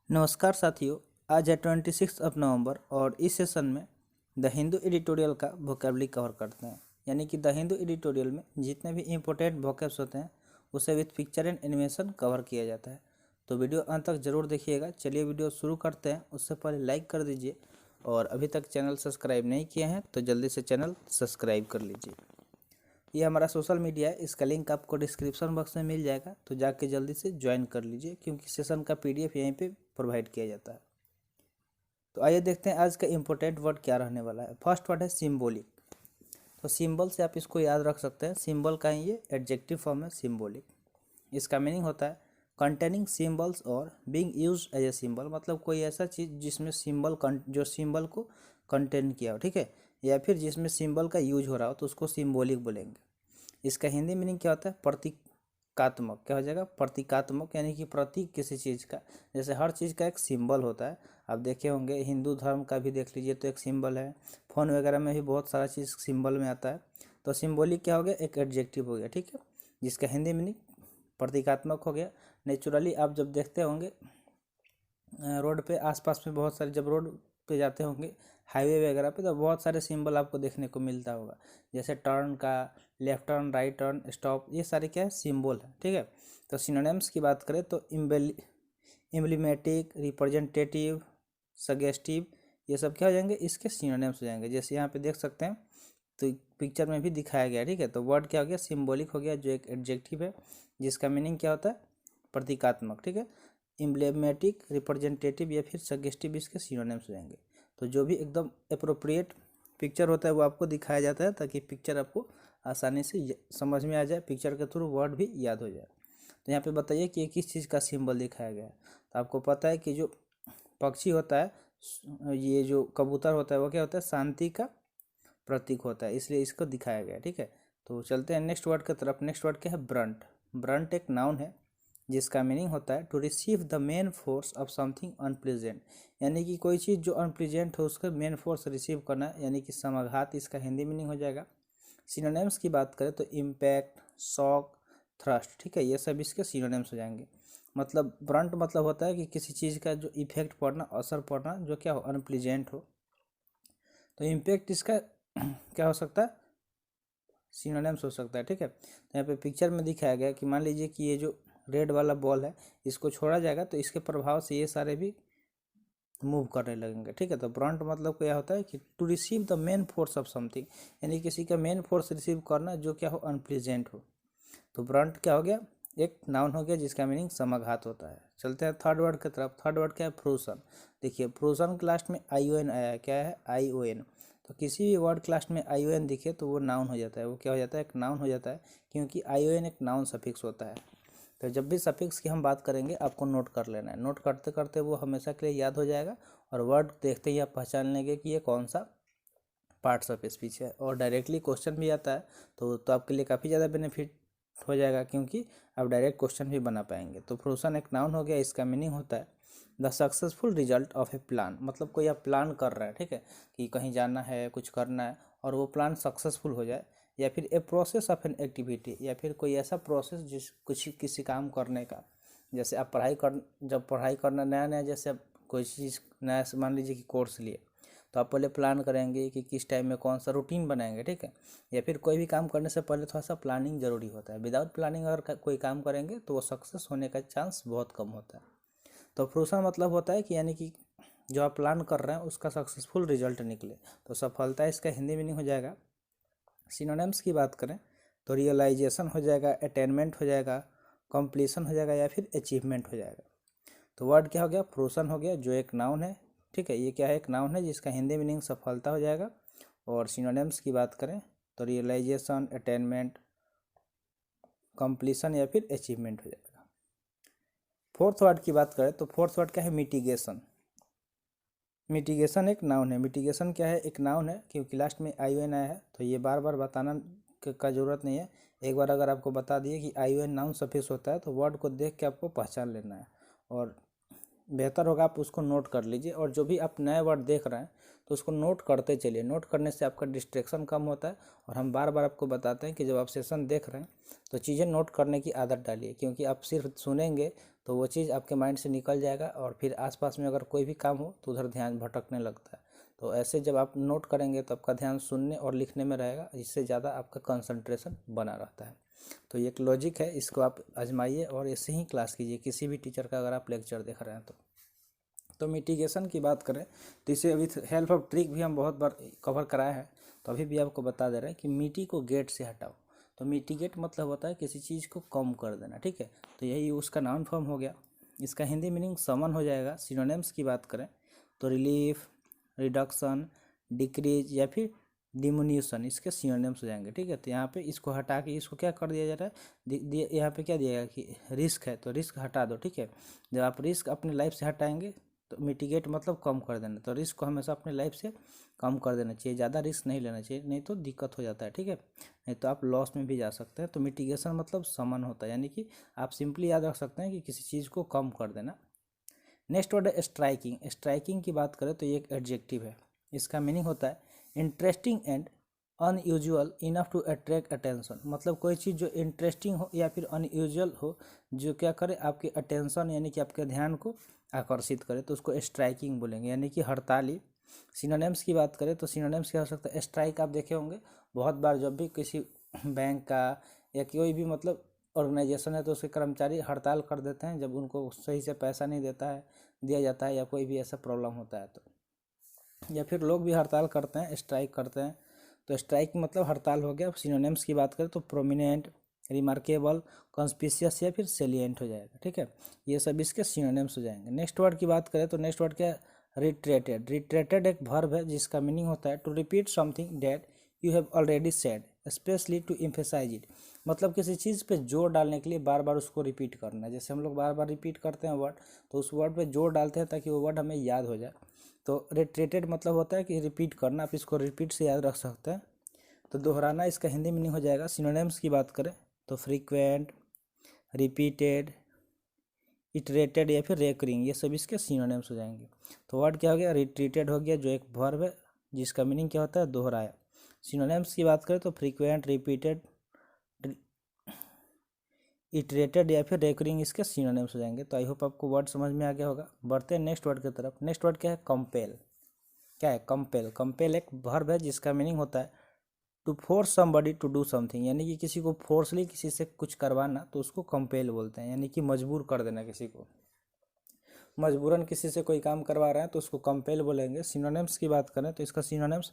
नमस्कार साथियों। आज है 26 नवंबर और इस सेशन में द हिंदू एडिटोरियल का वोकेबलरी कवर करते हैं। यानी कि द हिंदू एडिटोरियल में जितने भी इम्पोर्टेंट वोकेब्स होते हैं उसे with picture and animation cover किया जाता है। तो वीडियो अंत तक जरूर देखिएगा। चलिए वीडियो शुरू करते हैं। उससे पहले लाइक कर दीजिए और अभी तक चैनल सब्सक्राइब नहीं किए हैं तो जल्दी से चैनल सब्सक्राइब कर लीजिए। ये हमारा सोशल मीडिया है, इसका लिंक आपको डिस्क्रिप्शन बॉक्स में मिल जाएगा, तो जाके जल्दी से ज्वाइन कर लीजिए क्योंकि सेशन का PDF यहीं पे प्रोवाइड किया जाता है। तो आइए देखते हैं आज का इम्पोर्टेंट वर्ड क्या रहने वाला है। फर्स्ट वर्ड है सिम्बोलिक। तो सिंबल से आप इसको याद रख सकते हैं। सिंबल का ही ये एडजेक्टिव फॉर्म है सिम्बोलिक। इसका मीनिंग होता है कंटेनिंग सिम्बल्स और being used as a symbol, मतलब कोई ऐसा चीज़ जिसमें सिंबल जो सिंबल को कंटेन किया हो, ठीक है, या फिर जिसमें सिंबल का यूज हो रहा हो तो उसको सिम्बोलिक बोलेंगे। इसका हिंदी मीनिंग क्या होता है? प्रतीकात्मक। क्या हो जाएगा? प्रतीकात्मक, यानी कि प्रतीक किसी चीज़ का। जैसे हर चीज़ का एक सिंबल होता है। आप देखे होंगे हिंदू धर्म का भी देख लीजिए तो एक सिंबल है। फ़ोन वगैरह में भी बहुत सारा चीज़ सिंबल में आता है। तो सिंबॉलिक क्या हो गया? एक एडजेक्टिव हो गया, ठीक है, जिसका हिंदी मीनिंग प्रतीकात्मक हो गया। नेचुरली आप जब देखते होंगे रोड पे आसपास में बहुत सारे, जब रोड पे जाते होंगे हाईवे वगैरह पे, तो बहुत सारे सिंबल आपको देखने को मिलता होगा। जैसे टर्न का, left turn, right turn, stop, ये सारे क्या है? सिंबल है, ठीक है। तो सिनोनिम्स की बात करें तो एम्ब्लेमेटिक, रिप्रेजेंटेटिव, सजेस्टिव, ये सब क्या हो जाएंगे? इसके सिनोनिम्स हो जाएंगे। जैसे यहाँ पे देख सकते हैं तो पिक्चर में भी दिखाया गया, ठीक है। तो वर्ड क्या हो गया? सिंबॉलिक हो गया, जो एक एडजेक्टिव है जिसका मीनिंग क्या होता है? प्रतीकात्मक, ठीक है। एम्ब्लेमेटिक, रिप्रेजेंटेटिव या फिर सजेस्टिव इसके सिनोनिम्स हो जाएंगे। तो जो भी एकदम अप्रोप्रिएट पिक्चर होता है वो आपको दिखाया जाता है ताकि पिक्चर आपको आसानी से समझ में आ जाए, पिक्चर के थ्रू वर्ड भी याद हो जाए। तो यहाँ पे बताइए कि ये किस चीज़ का सिंबल दिखाया गया है। तो आपको पता है कि जो पक्षी होता है, ये जो कबूतर होता है, वो क्या होता है? शांति का प्रतीक होता है, इसलिए इसको दिखाया गया, ठीक है। तो चलते हैं नेक्स्ट वर्ड की तरफ। नेक्स्ट वर्ड क्या है? ब्रंट। ब्रंट एक नाउन है जिसका मीनिंग होता है to receive the main force of something unpleasant, यानी कि कोई चीज़ जो अनप्लीजेंट हो उसका मेन फोर्स रिसीव करना, यानी कि समाघात, इसका हिंदी मीनिंग हो जाएगा। सिनोनिम्स की बात करें तो इम्पैक्ट, शॉक, थ्रस्ट, ठीक है, ये सब इसके सिनोनिम्स हो जाएंगे। मतलब ब्रंट मतलब होता है कि किसी चीज़ का जो इफेक्ट पड़ना, असर पड़ना, जो क्या हो? अनप्लीजेंट हो। तो इम्पैक्ट इसका क्या हो सकता है? सिनोनिम्स हो सकता है, ठीक है। तो यहाँ पे पिक्चर में दिखाया गया कि मान लीजिए कि ये जो रेड वाला बॉल है इसको छोड़ा जाएगा तो इसके प्रभाव से ये सारे भी मूव करने लगेंगे, ठीक है। तो ब्रंट मतलब क्या होता है कि to receive the main force of something, यानी किसी का मेन फोर्स रिसीव करना जो क्या हो? अनप्लीजेंट हो। तो ब्रंट क्या हो गया? एक नाउन हो गया जिसका मीनिंग समाघात होता है। चलते हैं थर्ड वर्ड की तरफ। थर्ड वर्ड क्या है? फ्रोसन। देखिए फ्रोसन के लास्ट में ION आया है। क्या है? ION। तो किसी भी वर्ड क्लास में ION दिखे तो वो नाउन हो जाता है। वो क्या हो जाता है? एक नाउन हो जाता है, क्योंकि ION एक नाउन सफिक्स होता है। तो जब भी सफिक्स की हम बात करेंगे आपको नोट कर लेना है। नोट करते करते वो हमेशा के लिए याद हो जाएगा और वर्ड देखते ही आप पहचान लेंगे कि ये कौन सा पार्ट्स ऑफ स्पीच है। और डायरेक्टली क्वेश्चन भी आता है तो आपके लिए काफ़ी ज़्यादा बेनिफिट हो जाएगा, क्योंकि आप डायरेक्ट क्वेश्चन भी बना पाएंगे। तो फ्रोसन एक नाउन हो गया। इसका मीनिंग होता है the successful result of A plan, मतलब कोई आप प्लान कर रहे हैं, ठीक है, कि कहीं जाना है, कुछ करना है और वो प्लान सक्सेसफुल हो जाए, या फिर a process of an activity, या फिर कोई ऐसा प्रोसेस जिस कुछ किसी काम करने का। जैसे आप जब पढ़ाई करना नया नया, जैसे आप कोई चीज़ नया से मान लीजिए कि कोर्स लिए, तो आप पहले प्लान करेंगे कि किस टाइम में कौन सा रूटीन बनाएंगे, ठीक है। या फिर कोई भी काम करने से पहले थोड़ा सा प्लानिंग जरूरी होता है। विदाउट प्लानिंग अगर कोई काम करेंगे तो वो सक्सेस होने का चांस बहुत कम होता है। तो फ्रूसन मतलब होता है कि यानी कि जो आप प्लान कर रहे हैं उसका सक्सेसफुल रिजल्ट निकले। तो सफलता इसका हिंदी मीनिंग हो जाएगा। सिनोनिम्स की बात करें तो रियलाइजेशन हो जाएगा, अटेनमेंट हो जाएगा, कंप्लीशन हो जाएगा या फिर अचीवमेंट हो जाएगा। तो वर्ड क्या हो गया? फ्रोसन हो गया, जो एक नाउन है, ठीक है। ये क्या है? एक नाउन है जिसका हिंदी मीनिंग सफलता हो जाएगा। और सिनोनिम्स की बात करें तो रियलाइजेशन, अटेनमेंट, कंप्लीशन या फिर अचीवमेंट हो जाएगा। फोर्थ वर्ड की बात करें तो फोर्थ वर्ड क्या है? मिटिगेशन। मिटिगेशन एक नाउन है। मिटिगेशन क्या है? एक नाउन है, क्योंकि लास्ट में ION आया है तो ये बार बार बताना का ज़रूरत नहीं है। एक बार अगर आपको बता दिए कि ION नाउन सफिक्स होता है तो वर्ड को देख के आपको पहचान लेना है, और बेहतर होगा आप उसको नोट कर लीजिए। और जो भी आप नए वर्ड देख रहे हैं तो उसको नोट करते चलिए। नोट करने से आपका डिस्ट्रैक्शन कम होता है। और हम बार बार आपको बताते हैं कि जब आप सेशन देख रहे हैं तो चीज़ें नोट करने की आदत डालिए, क्योंकि आप सिर्फ सुनेंगे तो वो चीज़ आपके माइंड से निकल जाएगा और फिर आसपास में अगर कोई भी काम हो तो उधर ध्यान भटकने लगता है। तो ऐसे जब आप नोट करेंगे तो आपका ध्यान सुनने और लिखने में रहेगा, इससे ज़्यादा आपका कंसंट्रेशन बना रहता है। तो ये एक लॉजिक है, इसको आप आजमाइए और ऐसे ही क्लास कीजिए किसी भी टीचर का अगर आप लेक्चर देख रहे हैं तो मिटिगेशन की बात करें तो इसे विथ हेल्प ऑफ ट्रिक भी हम बहुत बार कवर कराए हैं, तो अभी भी आपको बता दे रहे हैं कि मिट्टी को गेट से हटाओ। तो मिटिगेट मतलब होता है किसी चीज़ को कम कर देना, ठीक है। तो यही उसका नाउन फॉर्म हो गया। इसका हिंदी मीनिंग समन हो जाएगा। सिनोनिम्स की बात करें तो रिलीफ, रिडक्शन, डिक्रीज या फिर डिमिन्यूशन इसके सिनोनिम्स हो जाएंगे, ठीक है। तो यहाँ पे इसको हटा के इसको क्या कर दिया जा रहा है, यहाँ पे क्या दिया गया कि रिस्क है तो रिस्क हटा दो, ठीक है। जब आप रिस्क अपने लाइफ से हटाएंगे तो मिटिगेट मतलब कम कर देना, तो रिस्क को हमेशा अपने लाइफ से कम कर देना चाहिए, ज़्यादा रिस्क नहीं लेना चाहिए, नहीं तो दिक्कत हो जाता है, ठीक है। नहीं तो आप लॉस में भी जा सकते हैं। तो मिटिगेशन मतलब समन होता है, यानी कि आप सिंपली याद रख सकते हैं कि किसी चीज़ को कम कर देना। नेक्स्ट वर्ड है स्ट्राइकिंग। स्ट्राइकिंग की बात करें तो ये एक एडजेक्टिव है। इसका मीनिंग होता है interesting and unusual enough to attract attention. मतलब कोई चीज़ जो इंटरेस्टिंग हो या फिर अनयूजुअल हो, जो क्या करे आपके अटेंशन यानी कि आपके ध्यान को आकर्षित करे, तो उसको स्ट्राइकिंग बोलेंगे, यानी कि हड़ताली। सिनोनिम्स की बात करें तो सिनोनिम्स क्या हो सकता है, स्ट्राइक आप देखे होंगे बहुत बार, जब भी किसी बैंक का या कोई भी मतलब ऑर्गेनाइजेशन है तो उसके कर्मचारी हड़ताल कर देते हैं जब उनको सही से पैसा नहीं दिया जाता है या कोई भी ऐसा प्रॉब्लम होता है तो, या फिर लोग भी हड़ताल करते हैं, स्ट्राइक करते हैं। तो स्ट्राइक मतलब हड़ताल हो गया। सिनोनिम्स की बात करें तो प्रोमिनेंट, रिमार्केबल, कॉन्स्पिशियस या फिर सेलिएंट हो जाएगा, ठीक है। ये सब इसके सिनोनिम्स हो जाएंगे। नेक्स्ट वर्ड की बात करें तो नेक्स्ट वर्ड क्या है, रिट्रेटेड। रिट्रेटेड एक वर्ब है जिसका मीनिंग होता है to repeat something that you have already said specially to emphasise it. मतलब किसी चीज़ पे जोर डालने के लिए बार बार उसको रिपीट करना है। जैसे हम लोग बार बार रिपीट करते हैं वर्ड, तो उस वर्ड पे जोर डालते हैं ताकि वो वर्ड हमें याद हो जाए। तो रिट्रेटेड मतलब होता है कि रिपीट करना, आप इसको रिपीट से याद रख सकते हैं। तो दोहराना इसका हिंदी मीनिंग हो जाएगा। सिनोनिम्स की बात करें तो फ्रीक्वेंट, रिपीटेड, इटरेटेड या फिर रेकरिंग, ये सब इसके सिनोनिम्स हो जाएंगे। तो वर्ड क्या हो गया, रिट्रीटेड हो गया जो एक वर्ब है जिसका मीनिंग क्या होता है, दोहराया। सिनोनिम्स की बात करें तो फ्रीक्वेंट, रिपीटेड, इटरेटेड या फिर रेकरिंग इसके सिनोनिम्स हो जाएंगे। तो आई होप आपको वर्ड समझ में आ गया होगा। बढ़ते हैं नेक्स्ट वर्ड की तरफ। नेक्स्ट वर्ड क्या है, कंपेल। क्या है, कंपेल। कंपेल एक वर्ब है जिसका मीनिंग होता है to force somebody to do something, यानी कि किसी को फोर्सली किसी से कुछ करवाना, तो उसको कंपेल बोलते हैं, यानी कि मजबूर कर देना। किसी को मजबूरन किसी से कोई काम करवा रहे हैं तो उसको कंपेल बोलेंगे। सिनोनिम्स की बात करें तो इसका सिनोनिम्स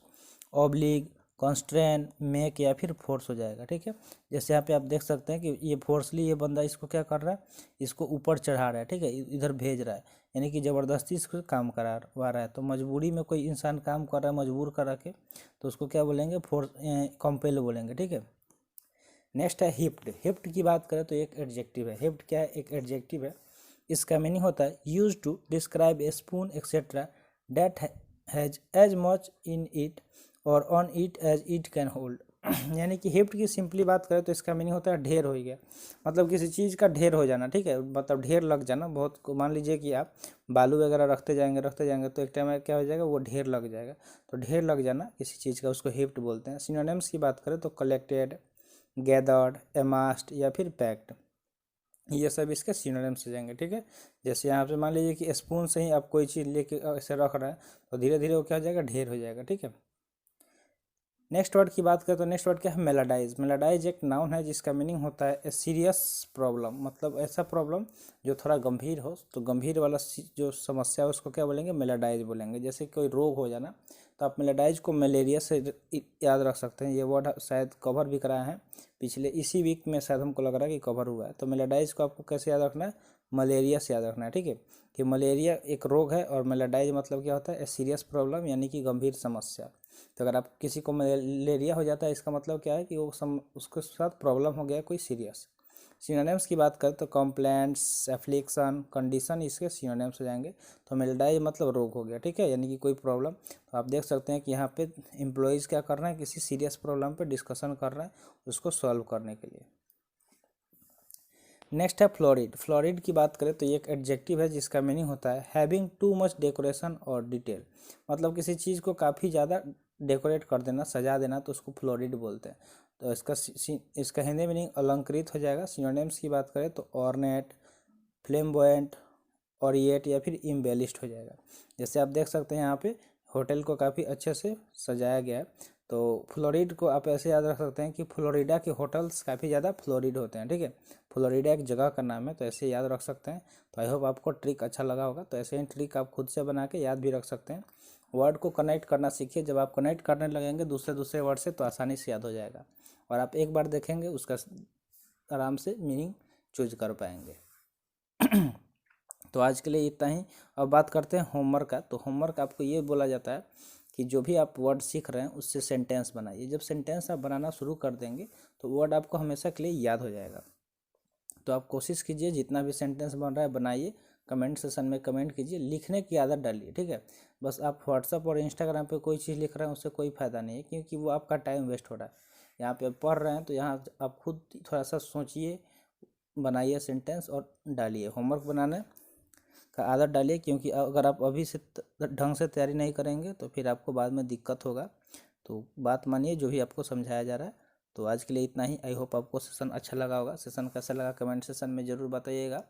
ऑब्लिग, कॉन्स्ट्रेन, मेक या फिर फोर्स हो जाएगा, ठीक है। जैसे यहाँ पे आप देख सकते हैं कि ये फोर्सली ये बंदा इसको क्या कर रहा है, इसको ऊपर चढ़ा रहा है, ठीक है, इधर भेज रहा है, यानी कि ज़बरदस्ती इसको काम करवा रहा है। तो मजबूरी में कोई इंसान काम कर रहा है मजबूर करा के, तो उसको क्या बोलेंगे, फोर्स, कंपेल बोलेंगे, ठीक है। नेक्स्ट है हिप्ड। हिप्ड की बात करें तो एक एडजेक्टिव है। हिप्ड क्या है, एक एडजेक्टिव है। इसका मीनिंग होता है use to describe a spoon etcetera that has as much in it और on it as it can hold. यानी कि हिप्ड की सिंपली बात करें तो इसका मीनिंग होता है ढेर हो गया, मतलब किसी चीज़ का ढेर हो जाना, ठीक है, मतलब ढेर लग जाना। बहुत मान लीजिए कि आप बालू वगैरह रखते जाएंगे तो एक टाइम में क्या हो जाएगा, वो ढेर लग जाएगा। तो ढेर लग जाना किसी चीज़ का, उसको हिप्ड बोलते हैं। सिनोनिम्स की बात करें तो कलेक्टेड, गैदर्ड, एमास्ड या फिर पैक्ड, ये सब इसके सिनोनिम्स हो जाएंगे, ठीक है। जैसे यहाँ पे मान लीजिए कि स्पून से ही आप कोई चीज़ लेके ऐसे रख रहे हैं तो धीरे धीरे वो क्या हो जाएगा, ढेर हो जाएगा, ठीक है। नेक्स्ट वर्ड की बात करें तो नेक्स्ट वर्ड क्या है, मेलाडाइज। मेलाडाइज एक नाउन है जिसका मीनिंग होता है ए सीरियस प्रॉब्लम, मतलब ऐसा प्रॉब्लम जो थोड़ा गंभीर हो। तो गंभीर वाला जो समस्या है उसको क्या बोलेंगे, मेलाडाइज बोलेंगे। जैसे कोई रोग हो जाना तो आप मेलाडाइज को मलेरिया से याद रख सकते हैं। ये वर्ड शायद कवर भी कराया है पिछले इसी वीक में, शायद हमको लग रहा है कि कवर हुआ है। तो मेलाडाइज को आपको कैसे याद रखना है, मलेरिया से याद रखना है, ठीक है। कि मलेरिया एक रोग है और मेलाडाइज मतलब क्या होता है, ए सीरियस प्रॉब्लम, यानी कि गंभीर समस्या। तो अगर आप किसी को मलेरिया हो जाता है इसका मतलब क्या है कि वो उसके साथ प्रॉब्लम हो गया कोई सीरियस। सिनोनिम्स की बात करें तो कंप्लेंट्स, एफ्लिक्शन, कंडीशन इसके सिनोनिम्स हो जाएंगे। तो मेलेडाइज मतलब रोग हो गया, ठीक है, यानी कि कोई प्रॉब्लम। तो आप देख सकते हैं कि यहाँ पे एम्प्लॉयज़ क्या कर रहे हैं, किसी सीरियस प्रॉब्लम पे डिस्कशन कर रहे हैं उसको सॉल्व करने के लिए। नेक्स्ट है फ्लोरिड। फ्लोरिड की बात करें तो ये एक एडजेक्टिव है जिसका मीनिंग होता है हैविंग टू मच डेकोरेशन और डिटेल, मतलब किसी चीज़ को काफ़ी ज़्यादा डेकोरेट कर देना, सजा देना, तो उसको फ्लोरिड बोलते हैं। तो इसका हिंदी मीनिंग अलंकृत हो जाएगा। सिनोनिम्स की बात करें तो ऑर्नेट, फ्लेम्बोयेंट, ऑरिएट या फिर इम्बेलिश्ड हो जाएगा। जैसे आप देख सकते हैं यहाँ पे होटल को काफ़ी अच्छे से सजाया गया है। तो फ्लोरिड को आप ऐसे याद रख सकते हैं कि फ्लोरिडा के होटल्स काफ़ी ज़्यादा फ्लोरिड होते हैं, ठीक है। फ्लोरिडा एक जगह का नाम है, तो ऐसे याद रख सकते हैं। तो आई होप आपको ट्रिक अच्छा लगा होगा। तो ऐसे ही ट्रिक आप खुद से बना के याद भी रख सकते हैं। वर्ड को कनेक्ट करना सीखिए। जब आप कनेक्ट करने लगेंगे दूसरे दूसरे वर्ड से तो आसानी से याद हो जाएगा, और आप एक बार देखेंगे उसका आराम से मीनिंग चूज कर पाएंगे। तो आज के लिए इतना ही। अब बात करते हैं होमवर्क का। तो होमवर्क आपको ये बोला जाता है कि जो भी आप वर्ड सीख रहे हैं उससे सेंटेंस बनाइए। जब सेंटेंस आप बनाना शुरू कर देंगे तो वर्ड आपको हमेशा के लिए याद हो जाएगा। तो आप कोशिश कीजिए जितना भी सेंटेंस बन रहा है बनाइए, कमेंट सेशन में कमेंट कीजिए, लिखने की आदत डालिए, ठीक है। बस आप व्हाट्सअप और इंस्टाग्राम पे कोई चीज़ लिख रहे हैं उससे कोई फ़ायदा नहीं है, क्योंकि वो आपका टाइम वेस्ट हो रहा है। यहाँ पे पढ़ रहे हैं तो यहाँ आप खुद थोड़ा सा सोचिए, बनाइए सेंटेंस और डालिए। होमवर्क बनाने का आदत डालिए, क्योंकि अगर आप अभी से ढंग से तैयारी नहीं करेंगे तो फिर आपको बाद में दिक्कत होगा। तो बात मानिए जो भी आपको समझाया जा रहा है। तो आज के लिए इतना ही। आई होप आपको सेशन अच्छा लगा होगा। सेशन कैसा लगा कमेंट सेशन में ज़रूर बताइएगा।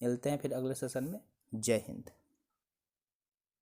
मिलते हैं फिर अगले सेशन में। जय हिंद।